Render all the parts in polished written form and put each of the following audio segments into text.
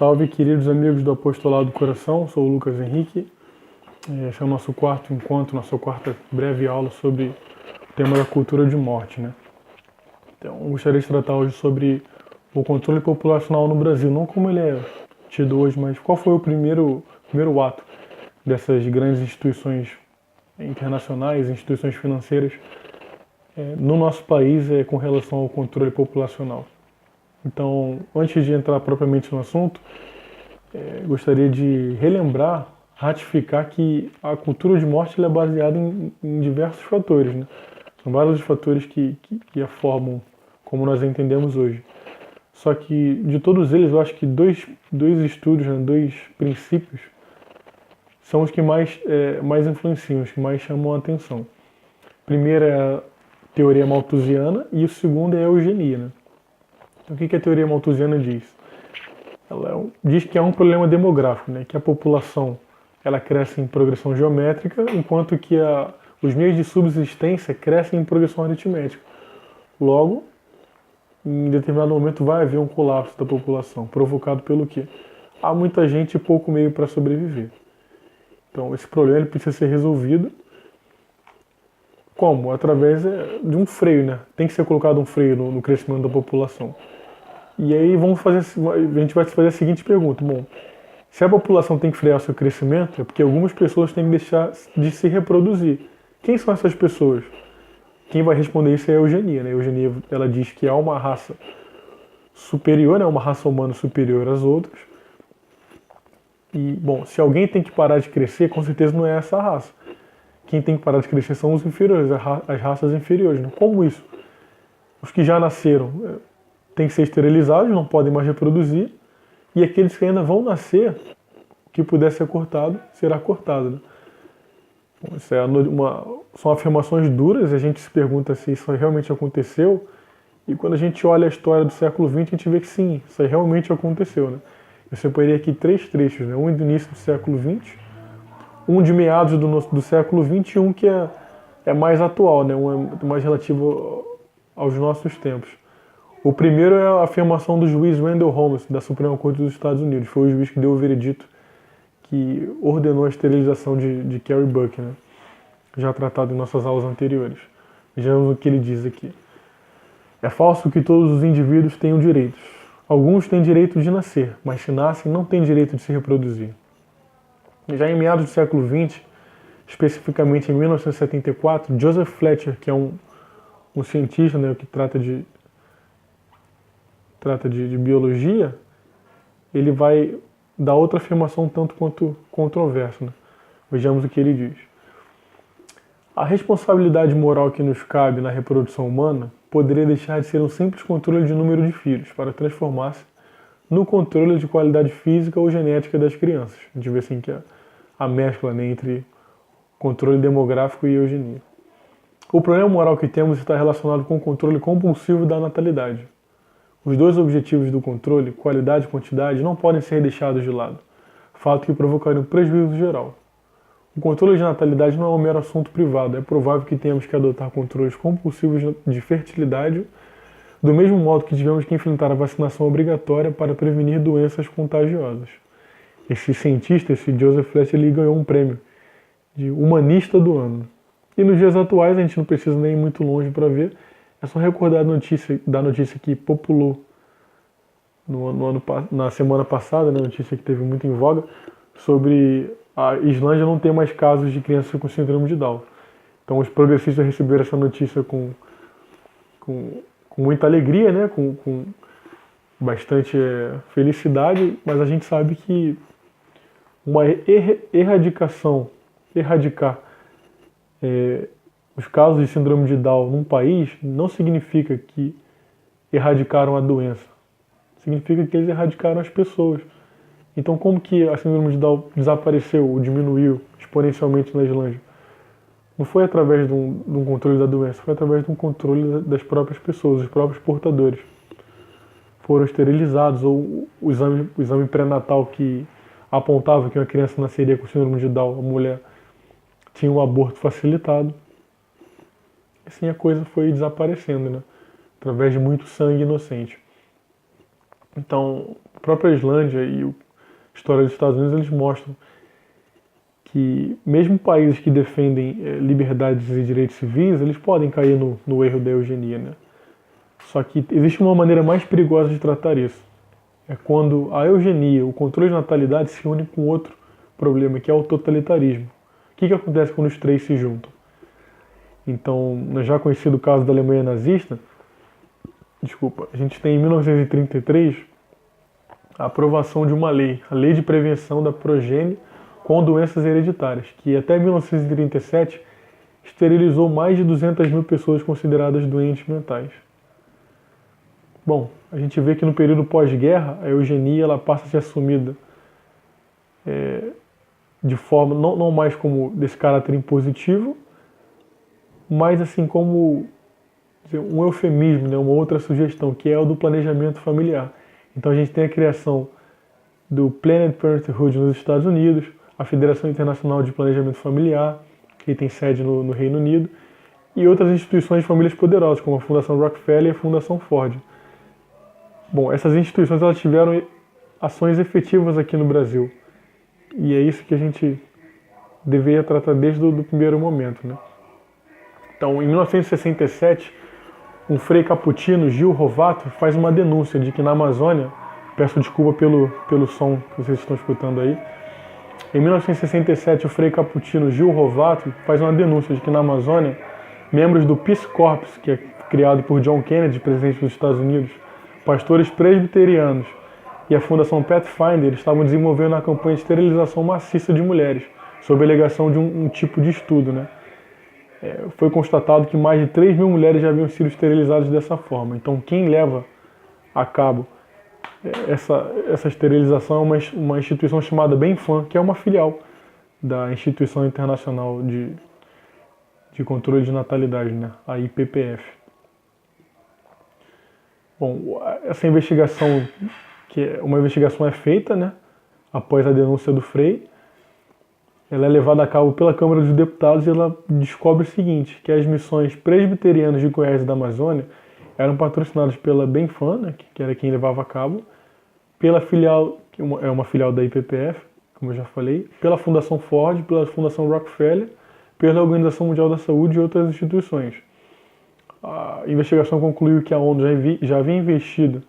Salve, queridos amigos do Apostolado do Coração, sou o Lucas Henrique. Esse é o nosso quarto encontro, nossa quarta breve aula sobre o tema da cultura de morte, né? Então, gostaria de tratar hoje sobre o controle populacional no Brasil, não como ele é tido hoje, mas qual foi o primeiro ato dessas grandes instituições internacionais, instituições financeiras no nosso país com relação ao controle populacional. Então, antes de entrar propriamente no assunto, gostaria de relembrar, ratificar que a cultura de morte ela é baseada em diversos fatores, né? São vários os fatores que a formam como nós a entendemos hoje. Só que de todos eles, eu acho que dois estudos, né, dois princípios, são os que mais influenciam, os que mais chamam a atenção. O primeiro é a teoria malthusiana e o segundo é a eugenia, né? Então, o que a teoria malthusiana diz? Ela diz que há um problema demográfico, né? Que a população ela cresce em progressão geométrica, enquanto que os meios de subsistência crescem em progressão aritmética. Logo, em determinado momento vai haver um colapso da população, provocado pelo quê? Há muita gente e pouco meio para sobreviver. Então, esse problema ele precisa ser resolvido. Como? Através de um freio, né? Tem que ser colocado um freio no crescimento da população. E aí a gente vai fazer a seguinte pergunta. Bom, se a população tem que frear o seu crescimento, é porque algumas pessoas têm que deixar de se reproduzir. Quem são essas pessoas? Quem vai responder isso é a eugenia, né? A eugenia ela diz que há uma raça superior, né? Uma raça humana superior às outras. E, bom, se alguém tem que parar de crescer, com certeza não é essa raça. Quem tem que parar de crescer são os inferiores, as raças inferiores. Né? Como isso? Os que já nasceram têm que ser esterilizados, não podem mais reproduzir. E aqueles que ainda vão nascer, o que puder ser cortado, será cortado. Né? Bom, isso são afirmações duras, e a gente se pergunta se isso realmente aconteceu. E quando a gente olha a história do século XX, a gente vê que sim, isso aí realmente aconteceu. Né? Eu separei aqui 3 trechos, né? Um do início do século XX, um de meados do século XX e um que é mais atual, né? Um é mais relativo aos nossos tempos. O primeiro é a afirmação do juiz Randall Holmes, da Suprema Corte dos Estados Unidos. Foi o juiz que deu o veredito que ordenou a esterilização de Carrie Buck, né? Já tratado em nossas aulas anteriores. Vejamos o que ele diz aqui. É falso que todos os indivíduos tenham direitos. Alguns têm direito de nascer, mas se nascem não têm direito de se reproduzir. Já em meados do século XX, especificamente em 1974, Joseph Fletcher, que é um cientista, né, que trata de biologia, ele vai dar outra afirmação tanto quanto controversa. Né? Vejamos o que ele diz. A responsabilidade moral que nos cabe na reprodução humana poderia deixar de ser um simples controle de número de filhos para transformar-se no controle de qualidade física ou genética das crianças. A gente vê assim que a mescla, né, entre controle demográfico e eugenia. O problema moral que temos está relacionado com o controle compulsivo da natalidade. Os dois objetivos do controle, qualidade e quantidade, não podem ser deixados de lado, fato que provocaria um prejuízo geral. O controle de natalidade não é um mero assunto privado, é provável que tenhamos que adotar controles compulsivos de fertilidade, do mesmo modo que tivemos que enfrentar a vacinação obrigatória para prevenir doenças contagiosas. Esse cientista, esse Joseph Fletcher, ele ganhou um prêmio de humanista do ano. E nos dias atuais, a gente não precisa nem ir muito longe para ver, é só recordar da notícia que populou na semana passada, né, notícia que teve muito em voga, sobre a Islândia não ter mais casos de crianças com síndrome de Down. Então os progressistas receberam essa notícia com muita alegria, né, com bastante felicidade, mas a gente sabe que erradicar os casos de síndrome de Down num país não significa que erradicaram a doença. Significa que eles erradicaram as pessoas. Então como que a síndrome de Down desapareceu ou diminuiu exponencialmente na Islândia? Não foi através de um controle da doença, foi através de um controle das próprias pessoas, dos próprios portadores. Foram esterilizados, ou o exame pré-natal que apontava que uma criança nasceria com síndrome de Down, a mulher tinha um aborto facilitado. Assim a coisa foi desaparecendo, né? Através de muito sangue inocente. Então, a própria Islândia e a história dos Estados Unidos, eles mostram que mesmo países que defendem liberdades e direitos civis, eles podem cair no erro da eugenia, né? Só que existe uma maneira mais perigosa de tratar isso. É quando a eugenia, o controle de natalidade se une com outro problema, que é o totalitarismo. O que acontece quando os três se juntam? Então, no já conhecido caso da Alemanha nazista, a gente tem em 1933 a aprovação de uma lei, a Lei de Prevenção da Progênie com Doenças Hereditárias, que até 1937 esterilizou mais de 200 mil pessoas consideradas doentes mentais. Bom, a gente vê que no período pós-guerra, a eugenia ela passa a ser assumida de forma, não mais como desse caráter impositivo, mas assim como um eufemismo, né, uma outra sugestão, que é o do planejamento familiar. Então a gente tem a criação do Planned Parenthood nos Estados Unidos, a Federação Internacional de Planejamento Familiar, que tem sede no Reino Unido, e outras instituições de famílias poderosas, como a Fundação Rockefeller e a Fundação Ford. Bom, essas instituições elas tiveram ações efetivas aqui no Brasil. E é isso que a gente deveria tratar desde o primeiro momento, né? Então, em 1967, um frei caputino, Gil Rovato, faz uma denúncia de que na Amazônia, peço desculpa pelo som que vocês estão escutando aí, em 1967, o frei caputino Gil Rovato faz uma denúncia de que na Amazônia, membros do Peace Corps, que é criado por John Kennedy, presidente dos Estados Unidos, pastores presbiterianos e a Fundação Pathfinder estavam desenvolvendo uma campanha de esterilização maciça de mulheres, sob a alegação de um tipo de estudo, né? Foi constatado que mais de 3 mil mulheres já haviam sido esterilizadas dessa forma. Então, quem leva a cabo essa esterilização é uma instituição chamada BenFam, que é uma filial da Instituição Internacional de Controle de Natalidade, né? A IPPF. Bom, essa investigação, uma investigação é feita, né, após a denúncia do Frei, ela é levada a cabo pela Câmara dos Deputados e ela descobre o seguinte, que as missões presbiterianas de Goiás e da Amazônia eram patrocinadas pela BenFam, né, que era quem levava a cabo, pela filial, que é uma filial da IPPF, como eu já falei, pela Fundação Ford, pela Fundação Rockefeller, pela Organização Mundial da Saúde e outras instituições. A investigação concluiu que a ONU já havia investido,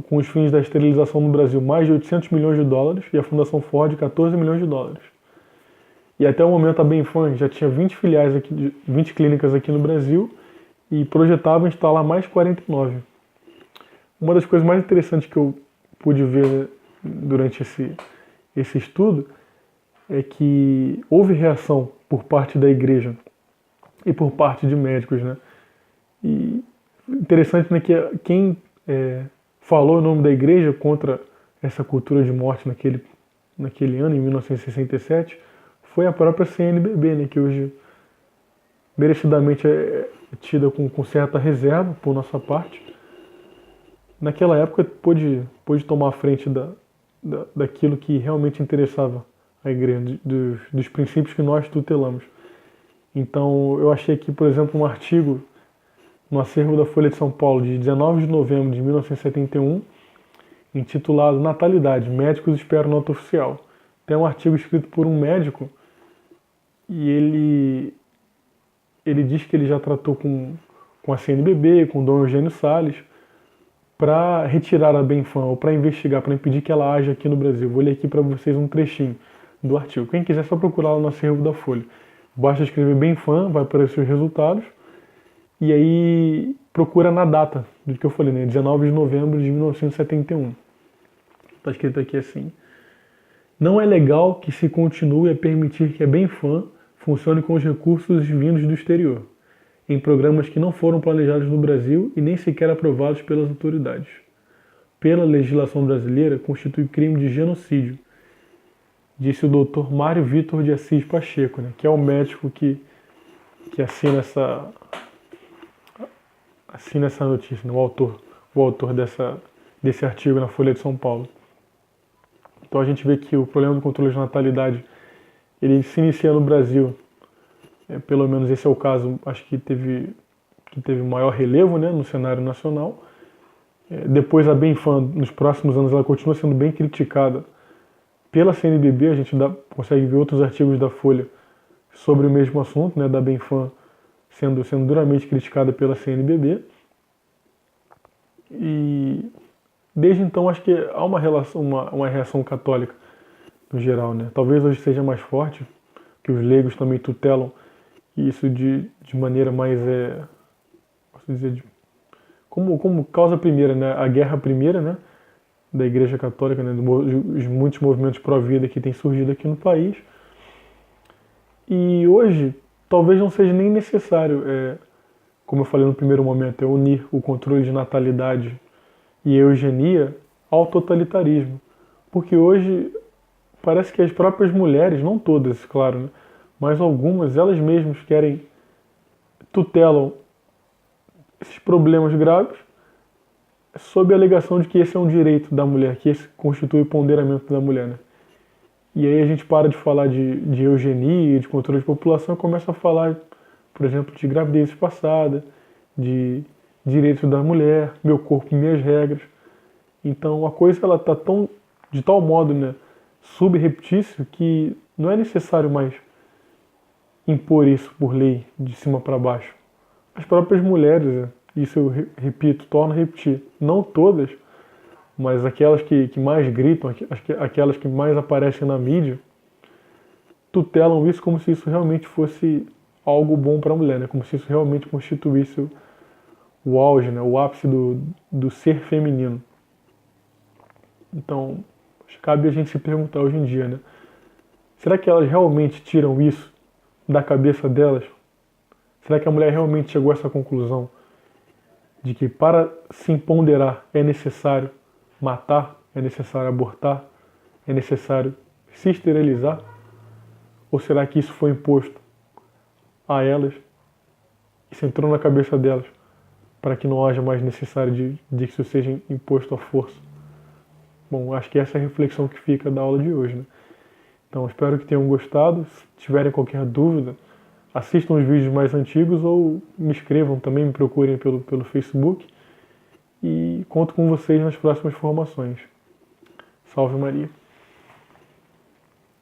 com os fins da esterilização no Brasil, mais de 800 milhões de dólares e a Fundação Ford 14 milhões de dólares. E até o momento a BenFam já tinha 20 filiais 20 clínicas aqui no Brasil e projetava instalar mais 49. Uma das coisas mais interessantes que eu pude ver durante esse estudo é que houve reação por parte da igreja e por parte de médicos, né? E interessante, né, que quem falou em nome da igreja contra essa cultura de morte naquele ano, em 1967, foi a própria CNBB, né, que hoje merecidamente é tida com certa reserva por nossa parte. Naquela época pôde tomar a frente daquilo que realmente interessava a igreja, dos princípios que nós tutelamos. Então eu achei aqui, por exemplo, um artigo no acervo da Folha de São Paulo, de 19 de novembro de 1971, intitulado Natalidade, médicos esperam nota oficial. Tem um artigo escrito por um médico e ele diz que ele já tratou com a CNBB, com o Dom Eugênio Salles, para retirar a BenFam, ou para investigar, para impedir que ela haja aqui no Brasil. Vou ler aqui para vocês um trechinho do artigo. Quem quiser é só procurar lá no acervo da Folha. Basta escrever BenFam, vai aparecer os resultados. E aí procura na data do que eu falei, né? 19 de novembro de 1971. Está escrito aqui assim. Não é legal que se continue a permitir que a BenFam funcione com os recursos vindos do exterior, em programas que não foram planejados no Brasil e nem sequer aprovados pelas autoridades. Pela legislação brasileira, constitui crime de genocídio, disse o Dr. Mário Vitor de Assis Pacheco, né? Que é o médico que assina essa notícia, né? o autor desse artigo na Folha de São Paulo. Então a gente vê que o problema do controle de natalidade ele se inicia no Brasil, pelo menos esse é o caso, acho que teve maior relevo, né, no cenário nacional, Depois a Benfam, nos próximos anos, ela continua sendo bem criticada pela CNBB. A gente consegue ver outros artigos da Folha sobre o mesmo assunto, né, da Benfam sendo duramente criticada pela CNBB. E desde então acho que há uma reação católica no geral, né? Talvez hoje seja mais forte, que os leigos também tutelam isso de maneira mais, posso dizer, como causa primeira, né? A guerra primeira, né? Da Igreja Católica, né? Muitos movimentos pró-vida que têm surgido aqui no país. E hoje talvez não seja nem necessário, como eu falei no primeiro momento, unir o controle de natalidade e a eugenia ao totalitarismo. Porque hoje parece que as próprias mulheres, não todas, claro, né, mas algumas, elas mesmas tutelam esses problemas graves sob a alegação de que esse é um direito da mulher, que esse constitui o ponderamento da mulher, né? E aí a gente para de falar de eugenia, de controle de população e começa a falar, por exemplo, de gravidez espaçada, de direitos da mulher, meu corpo, minhas regras. Então a coisa ela está de tal modo, né, subreptício, que não é necessário mais impor isso por lei de cima para baixo. As próprias mulheres, isso eu repito, torno a repetir, não todas, mas aquelas que mais gritam, aquelas que mais aparecem na mídia, tutelam isso como se isso realmente fosse algo bom para a mulher, né? Como se isso realmente constituísse o auge, né? O ápice do ser feminino. Então, cabe a gente se perguntar hoje em dia, né? Será que elas realmente tiram isso da cabeça delas? Será que a mulher realmente chegou a essa conclusão de que para se empoderar é necessário matar, é necessário abortar, é necessário se esterilizar? Ou será que isso foi imposto a elas, isso entrou na cabeça delas, para que não haja mais necessário de que isso seja imposto à força? Bom, acho que essa é a reflexão que fica da aula de hoje, né? Então, espero que tenham gostado. Se tiverem qualquer dúvida, assistam os vídeos mais antigos ou me escrevam também, me procurem pelo Facebook. E conto com vocês nas próximas formações. Salve Maria!